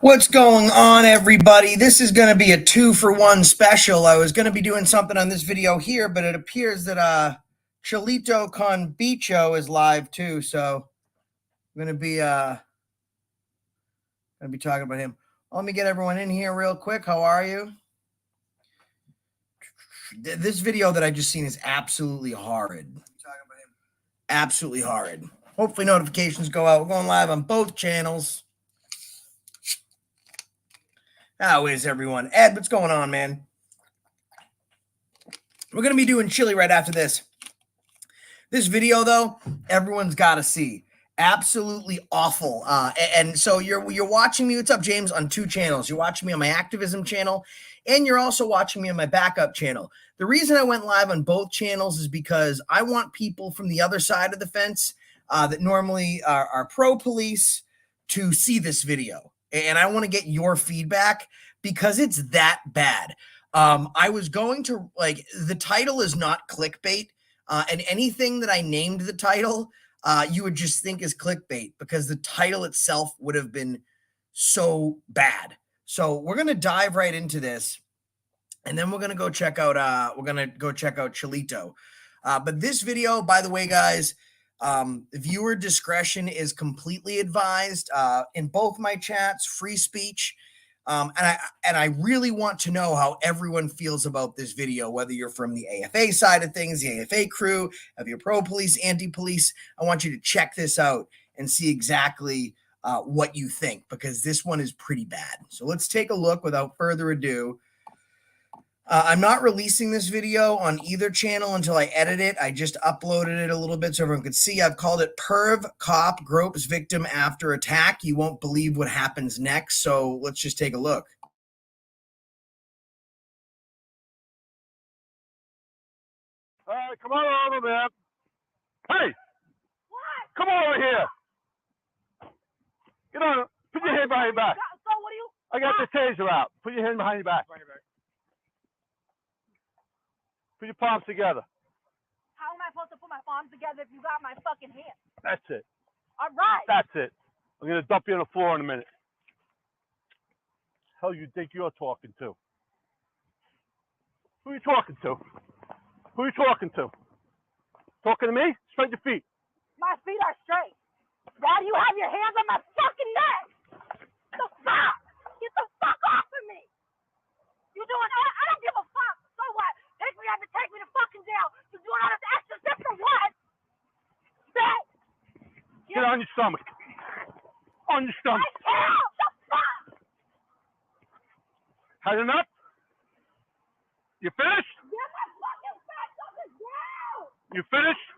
What's going on, everybody? This is going to be a 2-for-1 special. I was going to be doing something on this video here, but it appears that Cholito con Bicho is live too, so I'm going to be talking about him. Let me get everyone in here real quick. How are you? This video that I just seen is absolutely horrid. Absolutely horrid. Hopefully notifications go out. We're going live on both channels. How is everyone? Ed, what's going on, man? We're going to be doing chili right after this. This video, though, everyone's got to see. Absolutely awful. And so you're watching me. What's up, James? On 2 channels. You're watching me on my activism channel, and you're also watching me on my backup channel. The reason I went live on both channels is because I want people from the other side of the fence that normally are pro-police to see this video. And I want to get your feedback because it's that bad. I was going to, the title is not clickbait. And anything that I named the title, you would just think is clickbait because the title itself would have been so bad. So we're going to dive right into this, and then we're going to go check out Cholito. But this video, by the way, guys, viewer discretion is completely advised in both my chats, free speech. And I really want to know how everyone feels about this video, whether you're from the AFA side of things, the AFA crew, if you're pro-police, anti-police. I want you to check this out and see exactly what you think, because this one is pretty bad. So let's take a look without further ado. I'm not releasing this video on either channel until I edit it. I just uploaded it a little bit so everyone could see. I've called it Perv Cop Gropes Victim After Attack. You won't believe what happens next, so let's just take a look. All right, come on over, man. Hey! What? Come on over here. Get on. Put your hand behind your back. So what do you? I got the taser out. Put your hand behind your back. Put your palms together. How am I supposed to put my palms together if you got my fucking hand? That's it. All right. That's it. I'm going to dump you on the floor in a minute. Hell you think you're talking to? Who are you talking to? Who are you talking to? Talking to me? Straight your feet. My feet are straight. Why do you have your hands on my fucking neck? The fuck? Get the fuck off of me. You doing, I don't give a fuck. So what? Take me up and take me to fucking jail. You doing all this extra shit for what? Bitch. Get on your stomach. On your stomach. I can't. The fuck? Had enough? You finished? Get my fucking face off the ground. You finished?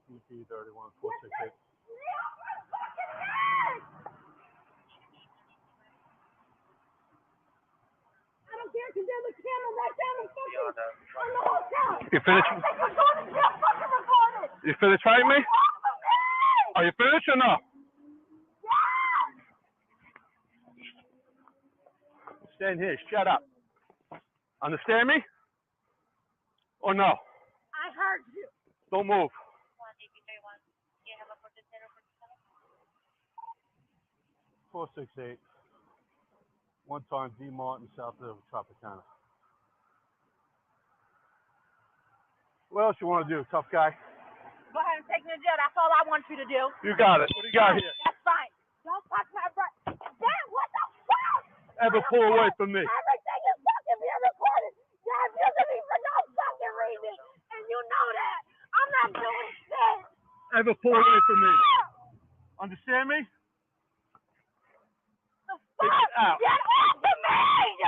EP 31 468. I don't care because there's a camera right there in the fucking on the hotel. You finished? I think we're going to jail fucking recorded. You finished fighting me? Get off of me! Are you finished or no? Yeah! Stand here. Shut up. Understand me? Or no? I heard you. Don't move. 468. One time D Martin, south of Tropicana. What else you want to do, tough guy? Go ahead and take me to jail. That's all I want you to do. You got it. What do you got here? That's fine. Don't touch my breath. Damn, what the fuck? Ever pull away from me? Everything is fucking being recorded. You're abusing me for no fucking reason. And you know that. I'm not doing shit. Ever pull away from me? Understand me? The Take fuck? it out. Get off of me!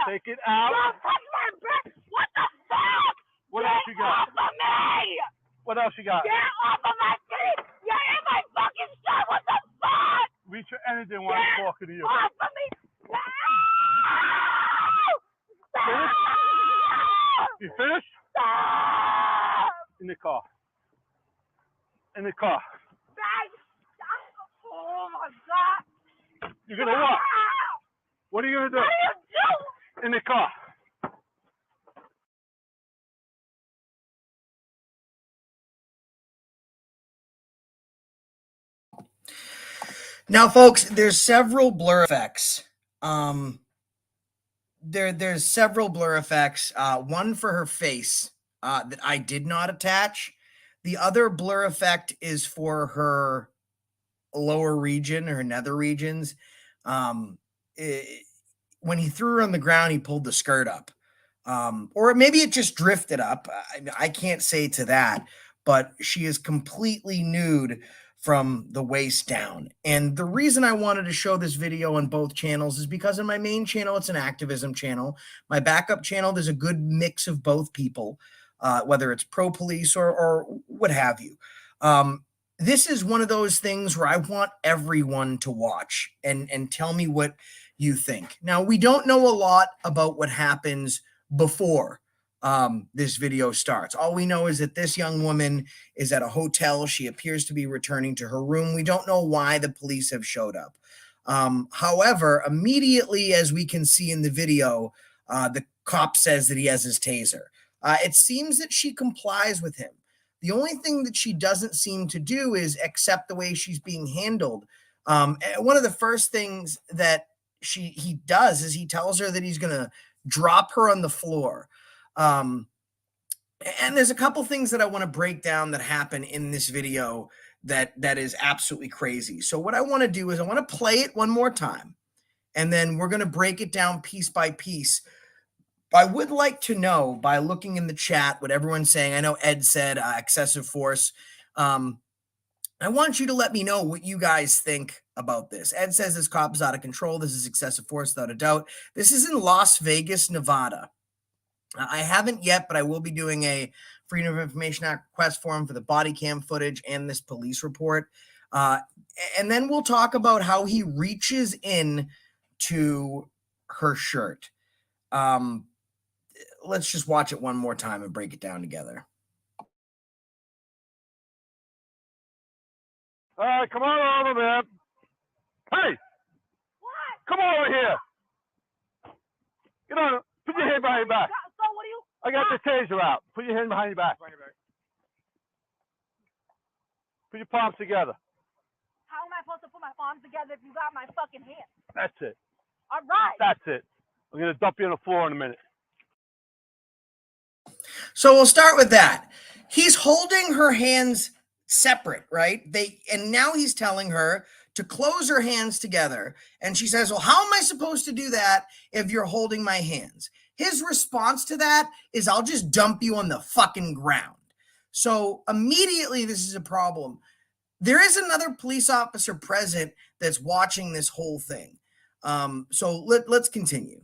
Take it out. Don't touch my breath. What the fuck? What Get else you got? off of me! What else you got? Get off of my feet! You're in my fucking shirt! What the fuck? Reach your anything while I'm talking to you. Off of me! No! Stop! Finished? You finished? Stop! In the car. In the car. Oh my god! You're gonna what? What are you gonna do? What are you doing? In the car. Now, folks, there's several blur effects. There's several blur effects. One for her face that I did not attach. The other blur effect is for her lower region, her nether regions. Um, when he threw her on the ground, he pulled the skirt up. Or maybe it just drifted up. I can't say to that, but she is completely nude from the waist down. And the reason I wanted to show this video on both channels is because in my main channel, it's an activism channel. My backup channel, there's a good mix of both people, whether it's pro police or what have you. This is one of those things where I want everyone to watch and tell me what you think. Now, we don't know a lot about what happens before this video starts. All we know is that this young woman is at a hotel. She appears to be returning to her room. We don't know why the police have showed up. However, immediately, as we can see in the video, the cop says that he has his taser. It seems that she complies with him. The only thing that she doesn't seem to do is accept the way she's being handled. One of the first things that he does is he tells her that he's going to drop her on the floor. And there's a couple things that I want to break down that happen in this video that is absolutely crazy. So what I want to do is I want to play it one more time, and then we're going to break it down piece by piece. I would like to know, by looking in the chat, what everyone's saying. I know Ed said excessive force. I want you to let me know what you guys think about this. Ed says this cop is out of control. This is excessive force, without a doubt. This is in Las Vegas, Nevada. I haven't yet, but I will be doing a Freedom of Information Act request form for the body cam footage and this police report. And then we'll talk about how he reaches in to her shirt. Let's just watch it one more time and break it down together. All right, come on over, man. Hey! What? Come over here. Get on. Put your hand behind your back. So what do you? I got the taser out. Put your hand behind your back. Put your palms together. How am I supposed to put my palms together if you got my fucking hand? That's it. All right. That's it. I'm going to dump you on the floor in a minute. So we'll start with that. He's holding her hands separate, right? And now he's telling her to close her hands together. And she says, well, how am I supposed to do that if you're holding my hands? His response to that is, I'll just dump you on the fucking ground. So immediately this is a problem. There is another police officer present that's watching this whole thing. So let's continue.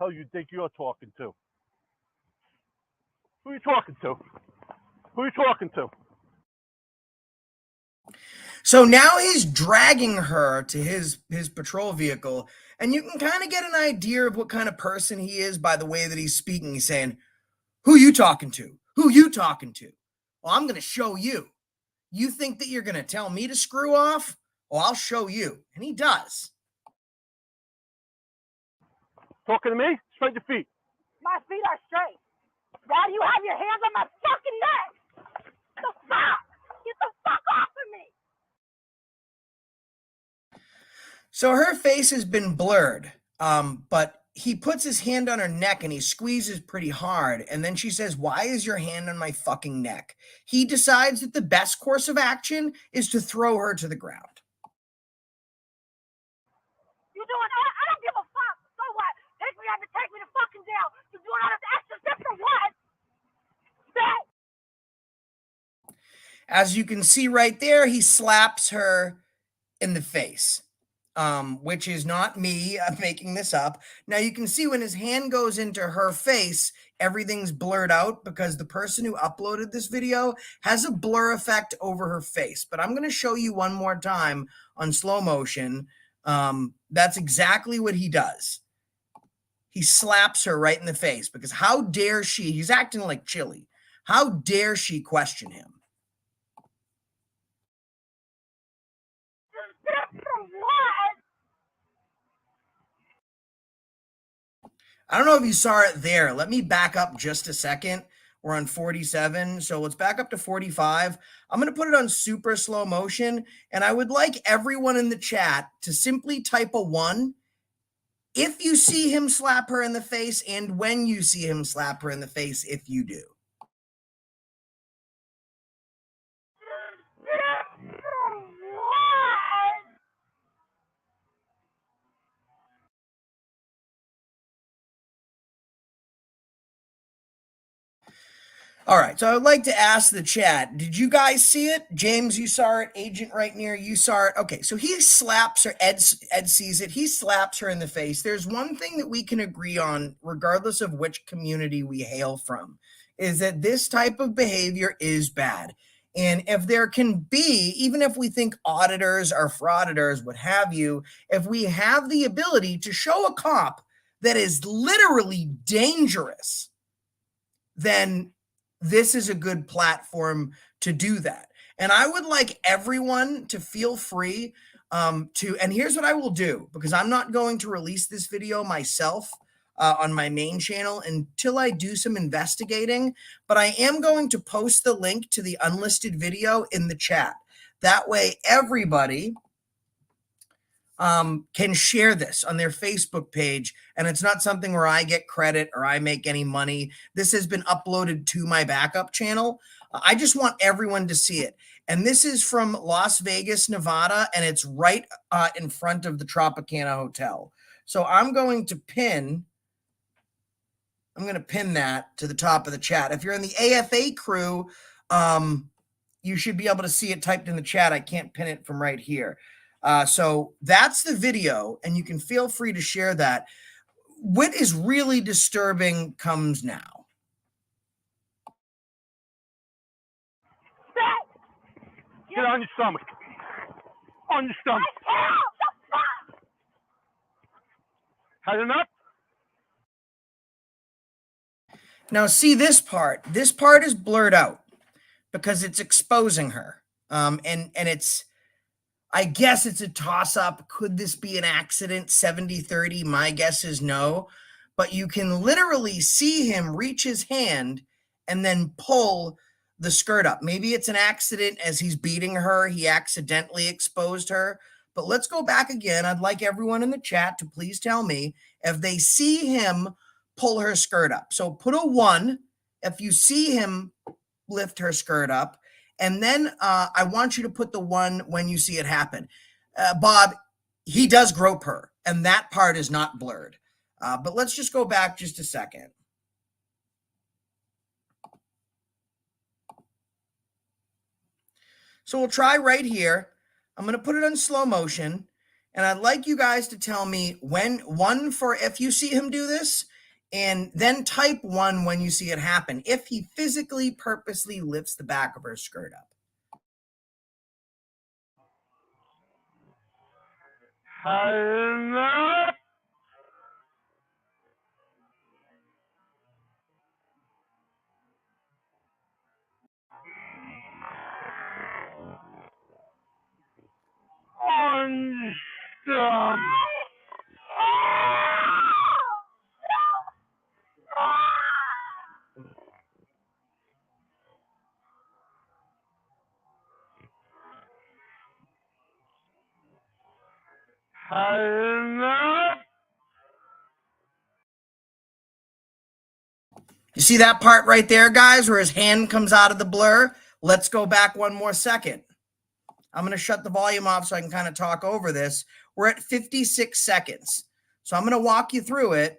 Hell, you think you're talking to? Who are you talking to? Who are you talking to? So now he's dragging her to his patrol vehicle, and you can kind of get an idea of what kind of person he is by the way that he's speaking. He's saying, who you talking to? Who you talking to? Well, I'm going to show you. You think that you're going to tell me to screw off? Well, I'll show you. And he does. Talking to me? Straight your feet. My feet are straight. Why do you have your hands on my fucking neck? The fuck? Get the fuck off of me. So her face has been blurred, but he puts his hand on her neck and he squeezes pretty hard. And then she says, why is your hand on my fucking neck? He decides that the best course of action is to throw her to the ground. You doing? I don't give a fuck. So what? Take me out to take me to fucking jail. You doing all this extra shit for what? That. As you can see right there, he slaps her in the face. Which is not me making this up. Now you can see when his hand goes into her face, everything's blurred out because the person who uploaded this video has a blur effect over her face. But I'm going to show you one more time on slow motion. That's exactly what he does. He slaps her right in the face because how dare she? He's acting like Chili. How dare she question him? I don't know if you saw it there. Let me back up just a second. We're on 47. So let's back up to 45. I'm going to put it on super slow motion. And I would like everyone in the chat to simply type a 1 if you see him slap her in the face and when you see him slap her in the face, if you do. All right, so I would like to ask the chat, did you guys see it? James, you saw it. Agent right near, you saw it. Okay, so he slaps her, Ed sees it. He slaps her in the face. There's one thing that we can agree on, regardless of which community we hail from, is that this type of behavior is bad. And if there can be, even if we think auditors are frauditors, what have you, if we have the ability to show a cop that is literally dangerous, then this is a good platform to do that. And I would like everyone to feel free and here's what I will do, because I'm not going to release this video myself on my main channel until I do some investigating, but I am going to post the link to the unlisted video in the chat. That way everybody can share this on their Facebook page. And it's not something where I get credit or I make any money. This has been uploaded to my backup channel. I just want everyone to see it. And this is from Las Vegas, Nevada, and it's right in front of the Tropicana Hotel. So I'm going to pin that to the top of the chat. If you're in the AFA crew, you should be able to see it typed in the chat. I can't pin it from right here. So that's the video, and you can feel free to share that. What is really disturbing comes now. Get on your stomach. On your stomach. Had enough? Now see this part. This part is blurred out because it's exposing her. And it's, I guess it's a toss-up. Could this be an accident? 70-30. My guess is no. But you can literally see him reach his hand and then pull the skirt up. Maybe it's an accident as he's beating her. He accidentally exposed her. But let's go back again. I'd like everyone in the chat to please tell me if they see him pull her skirt up. So put a 1 if you see him lift her skirt up. And then I want you to put the 1 when you see it happen. Bob, he does grope her, and that part is not blurred. But let's just go back just a second. So we'll try right here. I'm going to put it on slow motion, and I'd like you guys to tell me when 1 for if you see him do this, and then type 1 when you see it happen, if he physically, purposely lifts the back of her skirt up. Had enough? On your stomach. Had enough? You see that part right there, guys, where his hand comes out of the blur? Let's go back 1 more second. I'm going to shut the volume off so I can kind of talk over this. We're at 56 seconds. So I'm going to walk you through it.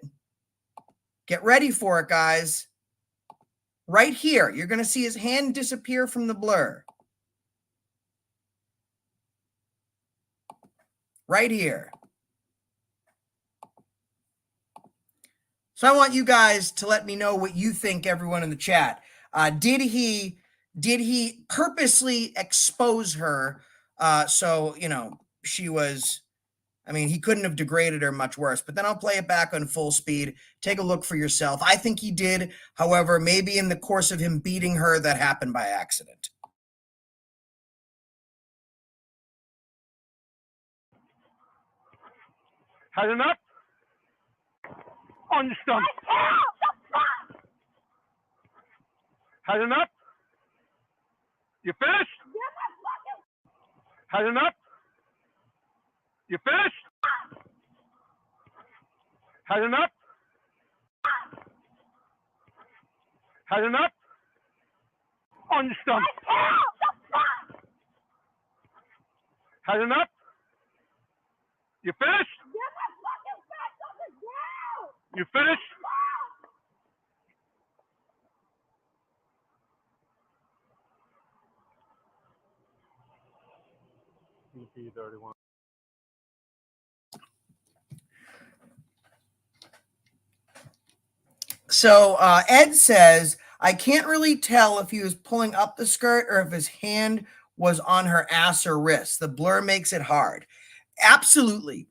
Get ready for it, guys. Right here, you're going to see his hand disappear from the blur. Right here. So I want you guys to let me know what you think, everyone in the chat. Did he purposely expose her? So, you know, she was, I mean, he couldn't have degraded her much worse, but then I'll play it back on full speed. Take a look for yourself. I think he did. However, maybe in the course of him beating her, that happened by accident. Had enough? On your stomach. Had enough? You finished? Had enough? You finished? Had enough? Had enough? On your stomach. Had enough? You finished? You finished? EP31. So Ed says, I can't really tell if he was pulling up the skirt or if his hand was on her ass or wrist. The blur makes it hard. Absolutely.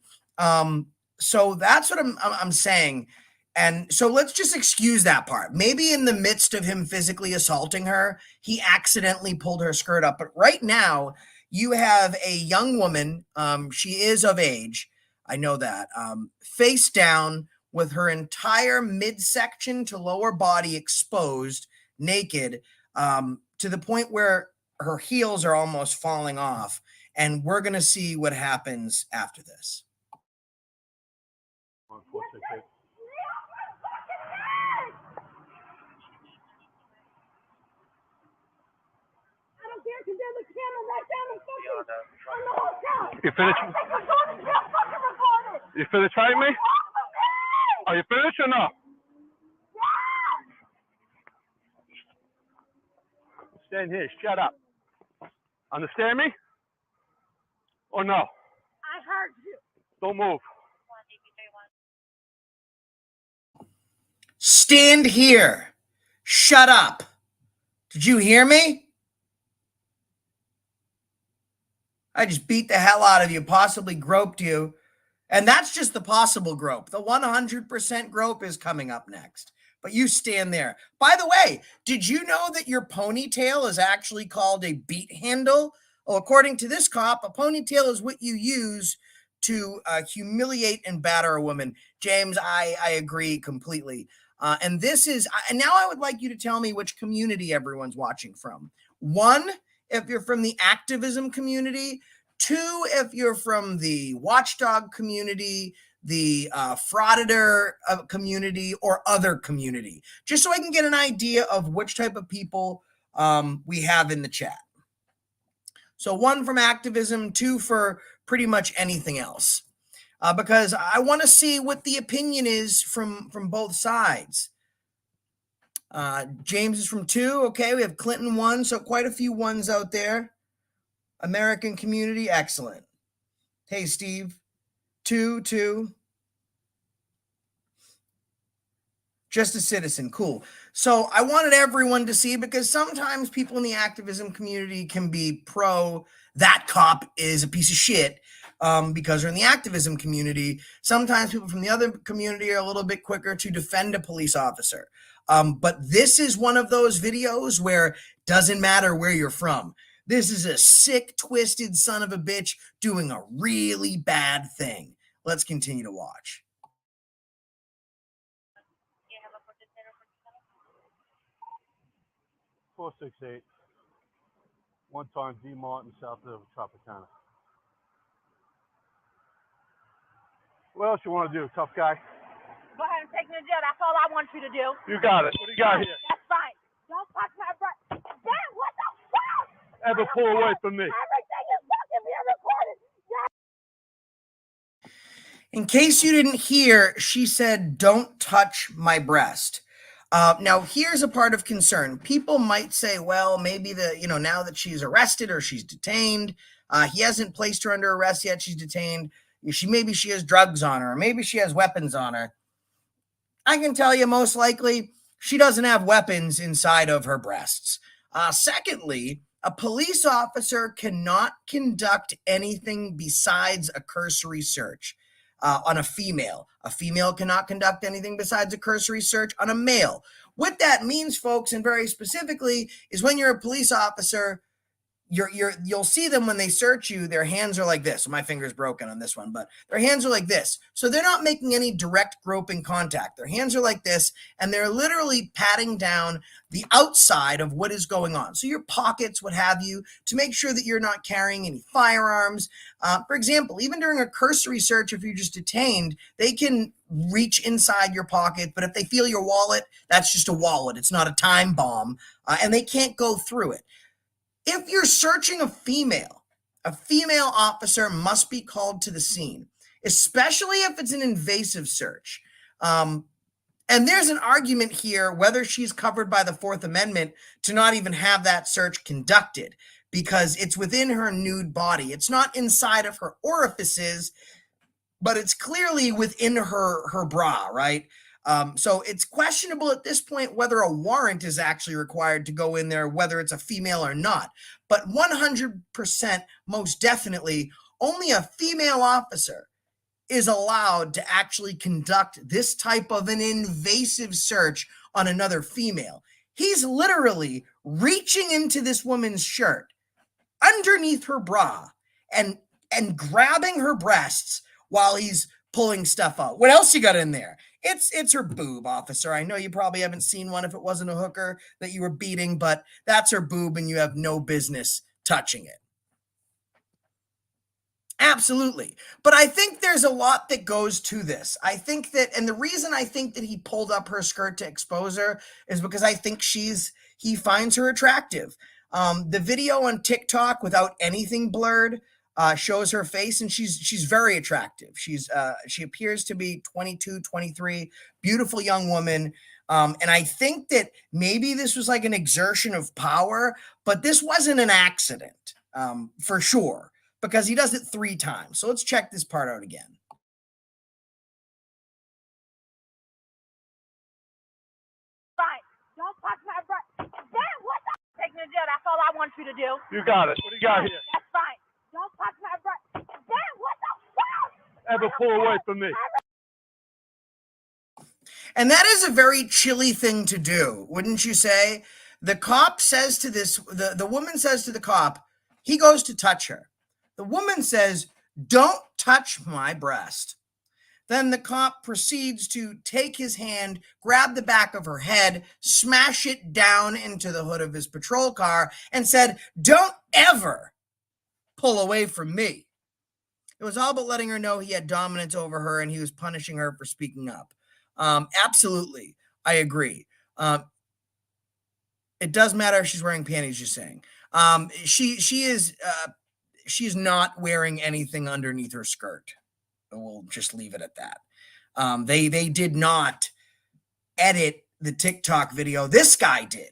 So that's what I'm saying. And so let's just excuse that part. Maybe in the midst of him physically assaulting her, he accidentally pulled her skirt up. But right now, you have a young woman. She is of age. I know that. Face down with her entire midsection to lower body exposed, naked, to the point where her heels are almost falling off. And we're going to see what happens after this. You finished? You finished fighting me? Are you finished or not? Stand here. Shut up. Understand me? Or no? I heard you. Don't move. Stand here. Shut up. Did you hear me? I just beat the hell out of you, possibly groped you. And that's just the possible grope. The 100% grope is coming up next. But you stand there. By the way, did you know that your ponytail is actually called a beat handle? Oh, according to this cop, a ponytail is what you use to humiliate and batter a woman. James, I agree completely. And this is, and now I would like you to tell me which community everyone's watching from. 1, if you're from the activism community. 2, if you're from the watchdog community, the frauditor community, or other community, just so I can get an idea of which type of people we have in the chat. So 1 from activism, 2 for pretty much anything else, because I want to see what the opinion is from both sides. James is from 2. Okay, we have Clinton 1, so quite a few 1s out there. American community, excellent. Hey, Steve, 2. Just a citizen, cool. So I wanted everyone to see, because sometimes people in the activism community can be pro that cop is a piece of shit because they're in the activism community. Sometimes people from the other community are a little bit quicker to defend a police officer. But this is one of those videos where it doesn't matter where you're from. This is a sick, twisted son of a bitch doing a really bad thing. Let's continue to watch. 468. 1 time D Martin, south of Tropicana. What else you want to do, tough guy? Go ahead and take me to jail. That's all I want you to do. You got it. What do you got here? That's fine. Don't touch my breath. Damn, what the fuck? Ever pull away from me? Everything is fucking being recorded. In case you didn't hear, she said, "Don't touch my breast." Now, here's a part of concern. People might say, well, maybe now that she's arrested or she's detained, he hasn't placed her under arrest yet. She's detained. Maybe she has drugs on her, or maybe she has weapons on her. I can tell you most likely she doesn't have weapons inside of her breasts. Secondly, a police officer cannot conduct anything besides a cursory search on a female. A female cannot conduct anything besides a cursory search on a male. What that means, folks, and very specifically, is when you're a police officer, you'll see them when they search you, their hands are like this. My finger's broken on this one, but their hands are like this. So they're not making any direct groping contact. Their hands are like this, and they're literally patting down the outside of what is going on. So your pockets, what have you, to make sure that you're not carrying any firearms. For example, even during a cursory search, if you're just detained, they can reach inside your pocket, but if they feel your wallet, that's just a wallet. It's not a time bomb, and they can't go through it. If you're searching a female officer must be called to the scene, especially if it's an invasive search. And there's an argument here whether she's covered by the Fourth Amendment to not even have that search conducted because it's within her nude body. It's not inside of her orifices, but it's clearly within her bra, right? So it's questionable at this point whether a warrant is actually required to go in there, whether it's a female or not. But 100%, most definitely, only a female officer is allowed to actually conduct this type of an invasive search on another female. He's literally reaching into this woman's shirt underneath her bra and grabbing her breasts while he's pulling stuff out. What else you got in there? It's her boob, officer. I know you probably haven't seen one if it wasn't a hooker that you were beating, but that's her boob and you have no business touching it. Absolutely. But I think there's a lot that goes to this. I think that, and the reason I think that he pulled up her skirt to expose her is because I think he finds her attractive. The video on TikTok without anything blurred shows her face, and she's very attractive. She appears to be 22, 23, beautiful young woman. And I think that maybe this was like an exertion of power, but this wasn't an accident, for sure, because he does it 3 times. So let's check this part out again. Fine. Don't touch my breast. Dad, what the? Take me to jail. That's all I want you to do. You got it. What do you got here? That's fine. Don't touch my breast. Dad, what the fuck? Ever pull away from me? And that is a very chilly thing to do, wouldn't you say? The cop says to this, the woman says to the cop, he goes to touch her. The woman says, "Don't touch my breast." Then the cop proceeds to take his hand, grab the back of her head, smash it down into the hood of his patrol car, and said, "Don't ever pull away from me." It was all but letting her know he had dominance over her and he was punishing her for speaking up. Absolutely. I agree. It does matter if she's wearing panties, you're saying. She's not wearing anything underneath her skirt. We'll just leave it at that. They did not edit the TikTok video. This guy did.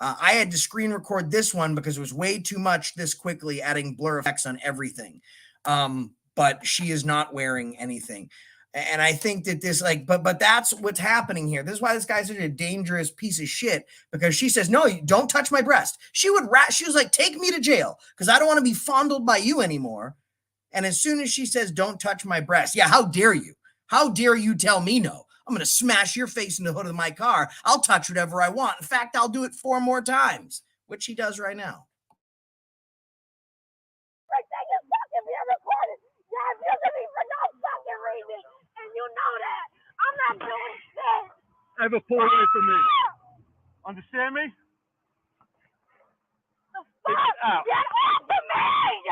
I had to screen record this one because it was way too much this quickly, adding blur effects on everything. But she is not wearing anything. And I think that this, but that's what's happening here. This is why this guy's such a dangerous piece of shit, because she says, "No, don't touch my breast." She was like, "Take me to jail because I don't want to be fondled by you anymore." And as soon as she says, "Don't touch my breast," yeah, how dare you? How dare you tell me no? I'm going to smash your face in the hood of my car. I'll touch whatever I want. In fact, I'll do it 4 more times, which he does right now. Everything is fucking being recorded. You're using me for no fucking reason. And you know that. I'm not doing shit. Ever pull away from me? Understand me? The Take fuck? it out. Get off of me!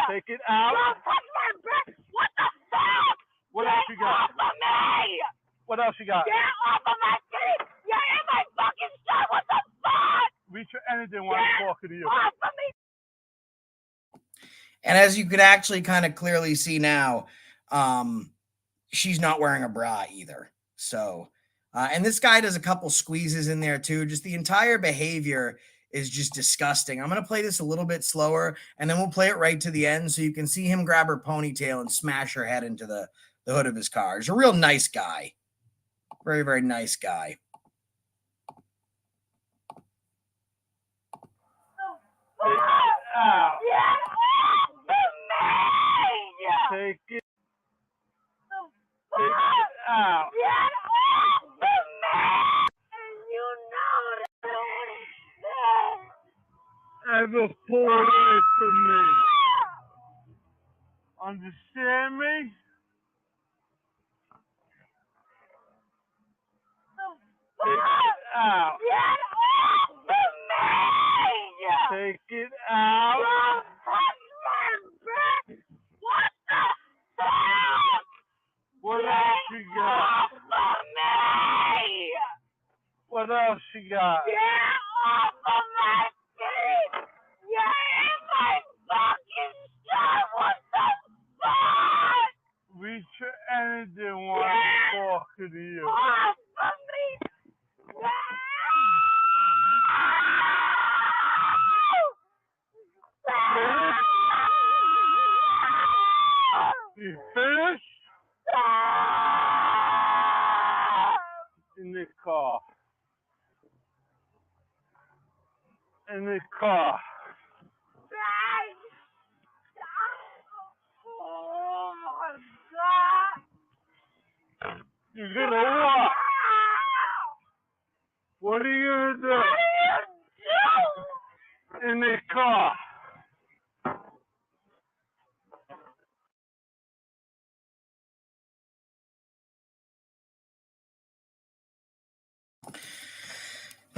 Take it out. Don't touch my breast. What the fuck? What else you got? Get off of me! What else you got? Get off of my titty! You're in my fucking shirt. What the fuck? Reach for anything while I'm talking to you. Off of me! And as you could actually kind of clearly see now, she's not wearing a bra either. So, and this guy does a couple squeezes in there too. Just the entire behavior is just disgusting. I'm going to play this a little bit slower and then we'll play it right to the end so you can see him grab her ponytail and smash her head into the hood of his car. He's a real nice guy. Very, very nice guy. Take it out. Get off of me! Take it. The Take fuck? it out. Get off of me! And you know that. ever pull away from me. Understand me? Take it out. Get off of me! Take it out. Don't touch my back! What the fuck? What else you got? Off of me! What else you got? Get off of my feet! You're in my fucking shirt! What the fuck? Reach your anything while I'm talking to you. Off of me! You finished? In the car. In the car. Oh my God! You're gonna what? What are you gonna do? What do you do? In the car.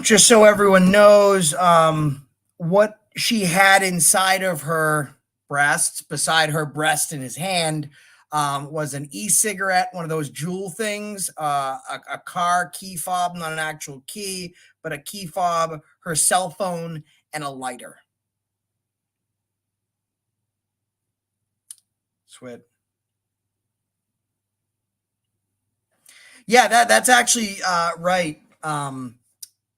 Just so everyone knows, what she had inside of her breasts, beside her breast in his hand, was an e-cigarette, one of those jewel things, a car key fob, not an actual key, but a key fob, her cell phone, and a lighter. Swit. Yeah, that's actually right,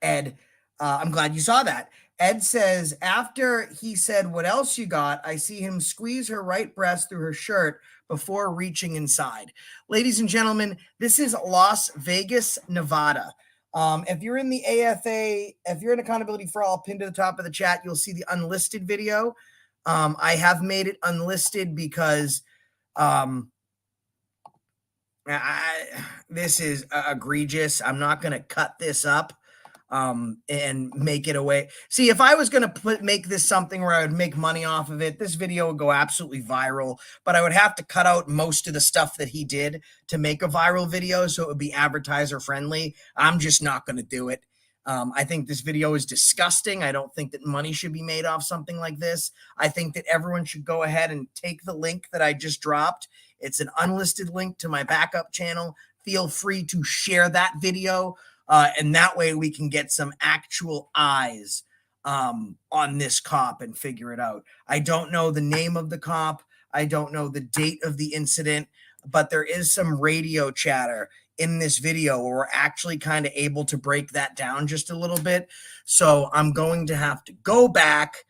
Ed. I'm glad you saw that. Ed says, after he said, "What else you got?" I see him squeeze her right breast through her shirt before reaching inside. Ladies and gentlemen, this is Las Vegas, Nevada. If you're in the AFA, if you're in Accountability for All, pinned to the top of the chat, you'll see the unlisted video. I have made it unlisted because this is egregious. I'm not going to cut this up and make it away. See, if I was going to make this something where I would make money off of it, this video would go absolutely viral, but I would have to cut out most of the stuff that he did to make a viral video so it would be advertiser friendly. I'm just not going to do it. I think this video is disgusting. I don't think that money should be made off something like this. I think that everyone should go ahead and take the link that I just dropped. It's an unlisted link to my backup channel. Feel free to share that video. And that way we can get some actual eyes on this cop and figure it out. I don't know the name of the cop. I don't know the date of the incident, but there is some radio chatter in this video where we're actually kind of able to break that down just a little bit. So I'm going to have to go back,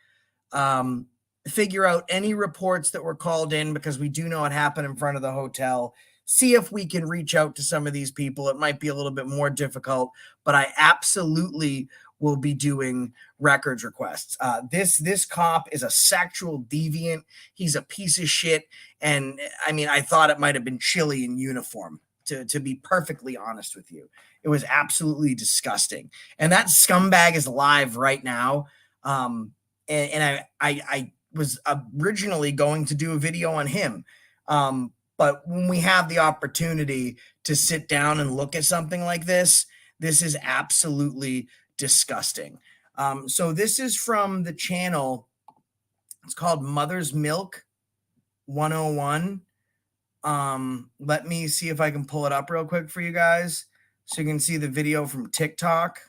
figure out any reports that were called in, because we do know it happened in front of the hotel. See if we can reach out to some of these people. It might be a little bit more difficult, but I absolutely will be doing records requests. This cop is a sexual deviant. He's a piece of shit. And I mean, I thought it might have been chilly in uniform, to be perfectly honest with you. It was absolutely disgusting. And that scumbag is live right now. And I was originally going to do a video on him. But when we have the opportunity to sit down and look at something like this, this is absolutely disgusting. So this is from the channel. It's called Mother's Milk 101. Let me see if I can pull it up real quick for you guys so you can see the video from TikTok.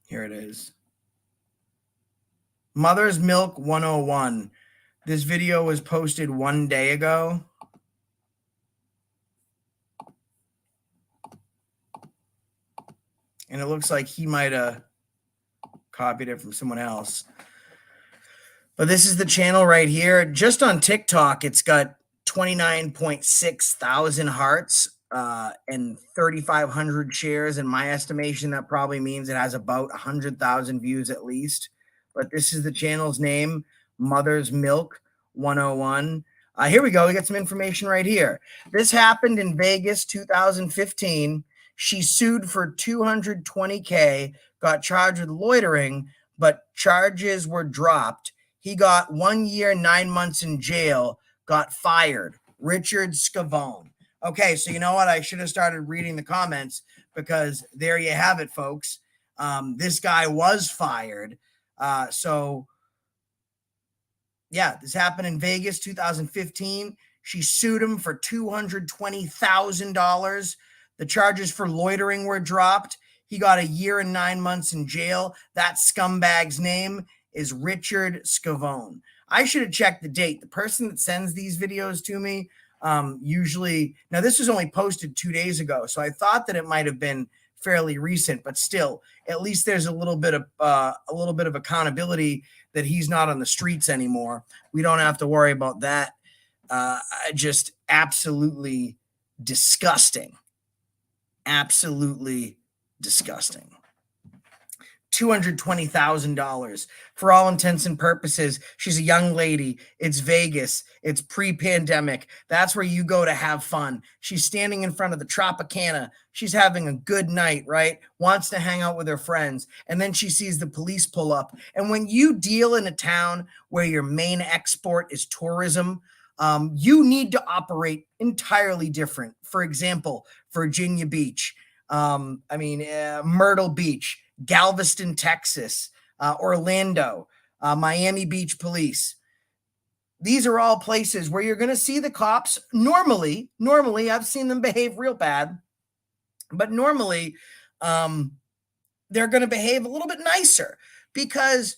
Here it is. Mother's Milk 101. This video was posted 1 day ago. And it looks like he might have copied it from someone else. But this is the channel right here. Just on TikTok, it's got 29.6 thousand hearts and 3,500 shares. In my estimation, that probably means it has about 100,000 views at least. But this is the channel's name, Mother's Milk 101. Here we go. We got some information right here. This happened in Vegas, 2015. She sued for $220K, got charged with loitering, but charges were dropped. He got 1 year, 9 months in jail, got fired. Richard Scavone. Okay, so you know what? I should have started reading the comments because there you have it, folks. This guy was fired. Yeah, this happened in Vegas, 2015. She sued him for $220,000. The charges for loitering were dropped. He got 1 year and 9 months in jail. That scumbag's name is Richard Scavone. I should have checked the date. The person that sends these videos to me usually, now this was only posted 2 days ago, so I thought that it might have been fairly recent, but still, at least there's a little bit of accountability that he's not on the streets anymore. We don't have to worry about that. Just absolutely disgusting. Absolutely disgusting. $220,000 for all intents and purposes. She's a young lady. It's Vegas. It's pre-pandemic. That's where you go to have fun. She's standing in front of the Tropicana. She's having a good night, right? Wants to hang out with her friends. And then she sees the police pull up. And when you deal in a town where your main export is tourism, you need to operate entirely different. For example, Virginia Beach, Myrtle Beach, Galveston, Texas, Orlando, Miami Beach Police. These are all places where you're going to see the cops normally, I've seen them behave real bad, but normally they're going to behave a little bit nicer because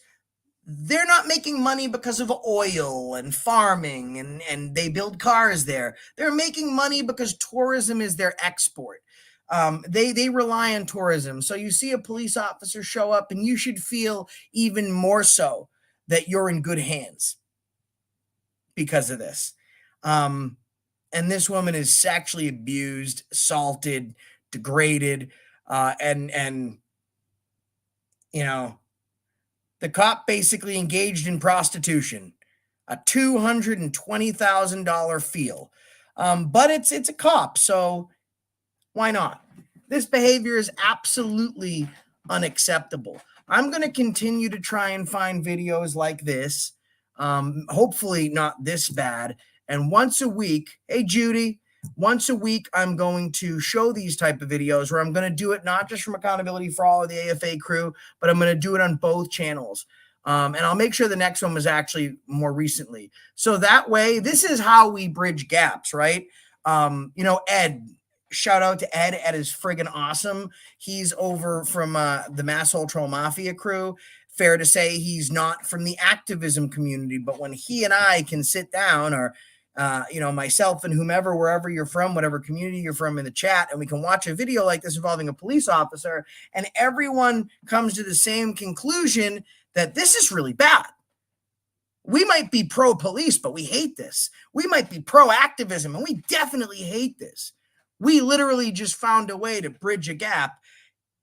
they're not making money because of oil and farming and they build cars there. They're making money because tourism is their export. They rely on tourism. So you see a police officer show up and you should feel even more so that you're in good hands because of this. And this woman is sexually abused, assaulted, degraded, and you know, the cop basically engaged in prostitution, a $220,000 feel. But it's a cop, so why not? This behavior is absolutely unacceptable. I'm going to continue to try and find videos like this, hopefully not this bad. And once a week, hey, Judy, once a week, I'm going to show these type of videos where I'm going to do it not just from accountability for all of the AFA crew, but I'm going to do it on both channels. And I'll make sure the next one was actually more recently. So that way, this is how we bridge gaps, right? Ed, shout out to Ed. Ed is friggin' awesome. He's over from the Mass Ultra Mafia crew. Fair to say he's not from the activism community, but when he and I can sit down, or myself and whomever, wherever you're from, whatever community you're from, in the chat, and we can watch a video like this involving a police officer, and everyone comes to the same conclusion that this is really bad. We might be pro-police, but we hate this. We might be pro-activism, and we definitely hate this. We literally just found a way to bridge a gap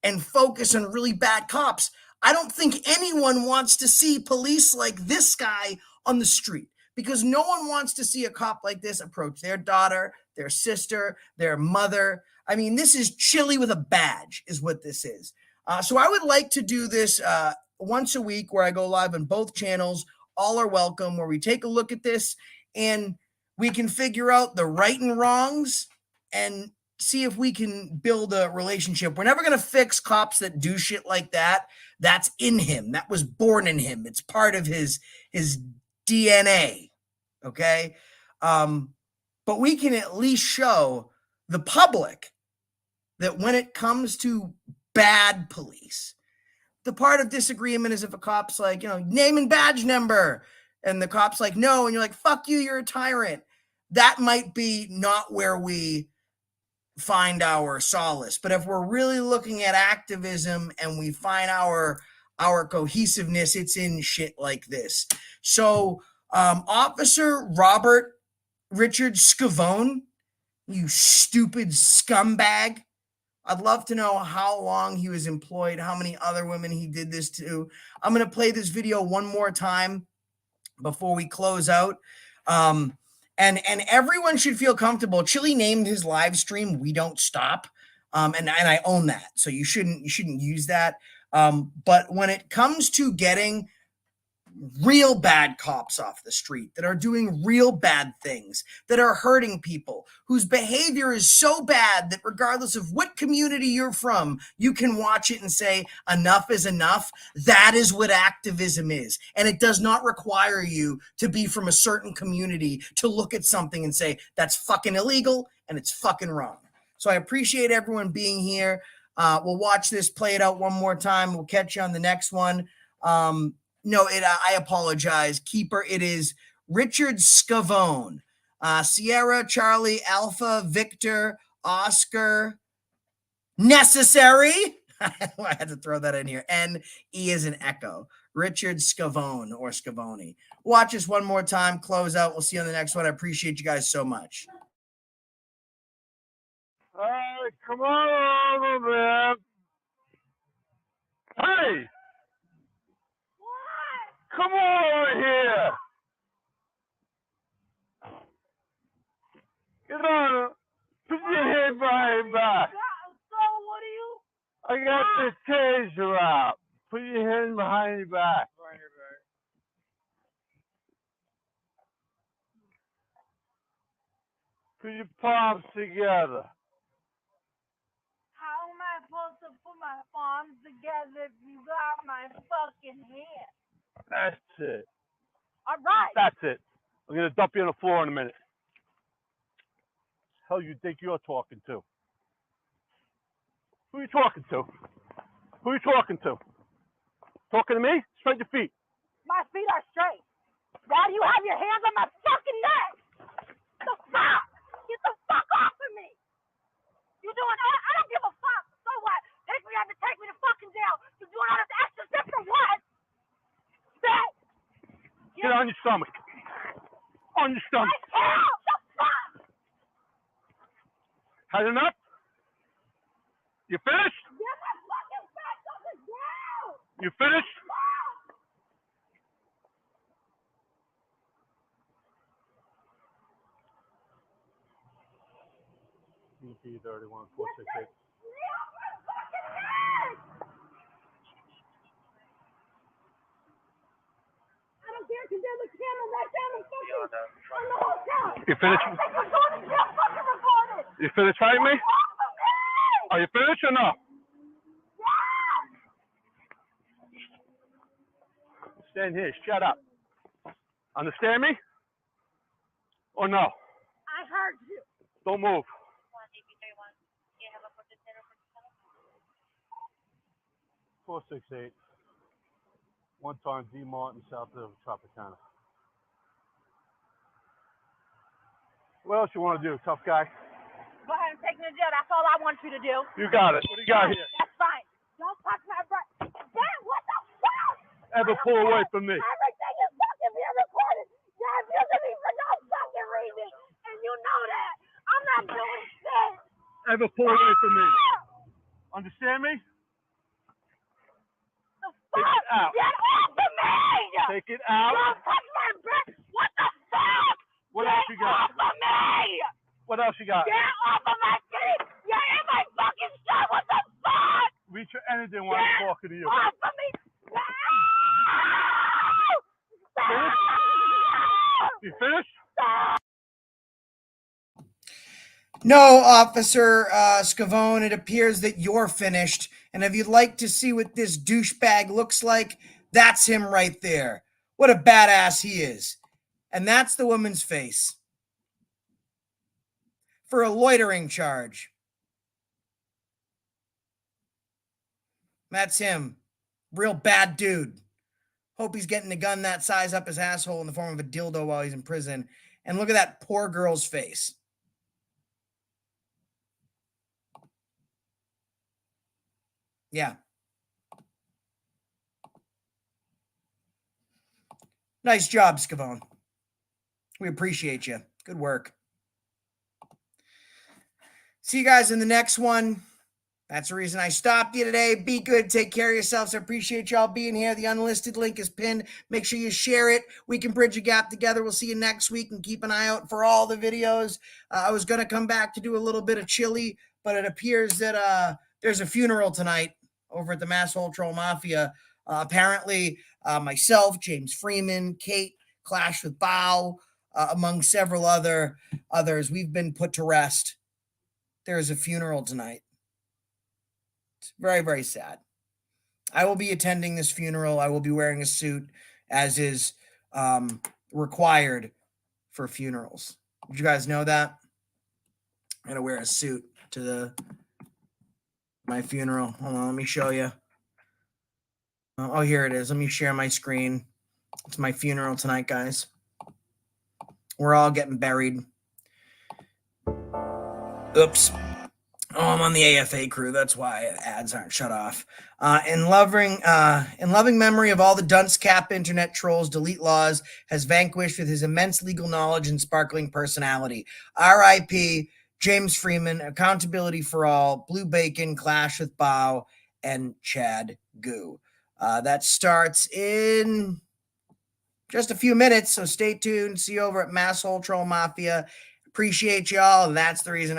and focus on really bad cops. I don't think anyone wants to see police like this guy on the street, because no one wants to see a cop like this approach their daughter, their sister, their mother. I mean, this is chili with a badge is what this is. So I would like to do this once a week where I go live on both channels. All are welcome, where we take a look at this and we can figure out the right and wrongs and see if we can build a relationship. We're never going to fix cops that do shit like that. That's in him. That was born in him. It's part of his DNA. Okay. But we can at least show the public that when it comes to bad police, the part of disagreement is if a cop's like, name and badge number, and the cop's like, no, and you're like, fuck you, you're a tyrant. That might be not where we find our solace. But if we're really looking at activism and we find our cohesiveness, it's in shit like this. So Officer Robert Richard Scavone, you stupid scumbag. I'd love to know how long he was employed, how many other women he did this to. I'm going to play this video one more time before we close out. And everyone should feel comfortable. Chili named his live stream "We Don't Stop," and I own that. So you shouldn't use that. But when it comes to getting real bad cops off the street that are doing real bad things, that are hurting people, whose behavior is so bad that regardless of what community you're from, you can watch it and say, enough is enough. That is what activism is. And it does not require you to be from a certain community to look at something and say, that's fucking illegal and it's fucking wrong. So I appreciate everyone being here. We'll watch this, play it out one more time. We'll catch you on the next one. No, I apologize. Keeper, it is Richard Scavone. Sierra, Charlie, Alpha, Victor, Oscar, necessary. I had to throw that in here. And E is an echo. Richard Scavone or Scavone. Watch us one more time, close out. We'll see you on the next one. I appreciate you guys so much. Hey, come on over, man. Hey! Come over here. Get on. Put your head behind your back. So what are you? I got the taser out. Put your hand behind your back. Put your palms together. How am I supposed to put my palms together if you got my fucking hand? That's it. All right. That's it. I'm going to dump you on the floor in a minute. Hell you think you're talking to? Who are you talking to? Who are you talking to? Talking to me? Straight your feet. My feet are straight. Why do you have your hands on my fucking neck? The fuck? Get the fuck off of me. You doing I don't give a fuck. So what? Take me out to take me to fucking jail. You doing all this extra shit for what? That? Get on your stomach. On your stomach. I can't. The fuck? Had enough? You finished? Get my fucking back on the ground. You finished? EP 31 468. I don't care because there's a camera right down the fucking on the hotel. You finished? I think we're going to jail fucking recorded. You finished fighting me? Off of me! Are you finished or no? Yeah! Stand here. Shut up. Understand me? Or no? I heard you. Don't move. 468. One time D Martin, south of Tropicana. What else you want to do, tough guy? Go ahead and take me to jail. That's all I want you to do. You got it. What do you got here? That's fine. Don't touch my breath. Damn, what the fuck? Ever pull away from me? Everything is fucking being recorded. You're abusing me for no fucking reason. And you know that. I'm not doing shit. Ever pull away from me? Understand me? The Take fuck? it out. Get off of me! Take it out. Don't touch my breath. What the fuck? What Get else you got? off of me! What else you got? Get off of my feet! You're in my fucking shirt! What the fuck? Reach your anything while I'm talking to you. Off of me! No! Finished? You finished? No, Officer Scavone, it appears that you're finished. And if you'd like to see what this douchebag looks like, that's him right there. What a badass he is. And that's the woman's face. For a loitering charge. That's him. Real bad dude. Hope he's getting a gun that size up his asshole in the form of a dildo while he's in prison. And look at that poor girl's face. Yeah. Nice job, Scavone. We appreciate you. Good work. See you guys in the next one. That's the reason I stopped you today. Be good. Take care of yourselves. I appreciate y'all being here. The unlisted link is pinned. Make sure you share it. We can bridge a gap together. We'll see you next week, and keep an eye out for all the videos. I was going to come back to do a little bit of chili, but it appears that there's a funeral tonight over at the Masshole Troll Mafia. Apparently, myself, James Freeman, Kate, Clash with Bow, among several others, we've been put to rest. There's a funeral tonight. It's very, very sad. I will be attending this funeral. I will be wearing a suit, as is required for funerals. Did you guys know that? I'm gonna wear a suit to my funeral. Hold on, let me show you. Oh, here it is. Let me share my screen. It's my funeral tonight, guys. We're all getting buried. Oops. Oh, I'm on the AFA crew. That's why ads aren't shut off. In loving memory of all the dunce cap internet trolls, Delete Laws has vanquished with his immense legal knowledge and sparkling personality. R.I.P. James Freeman, accountability for all, Blue Bacon, Clash with Bow, and Chad Goo. That starts in just a few minutes, so stay tuned. See you over at Masshole Troll Mafia. Appreciate y'all. That's the reason I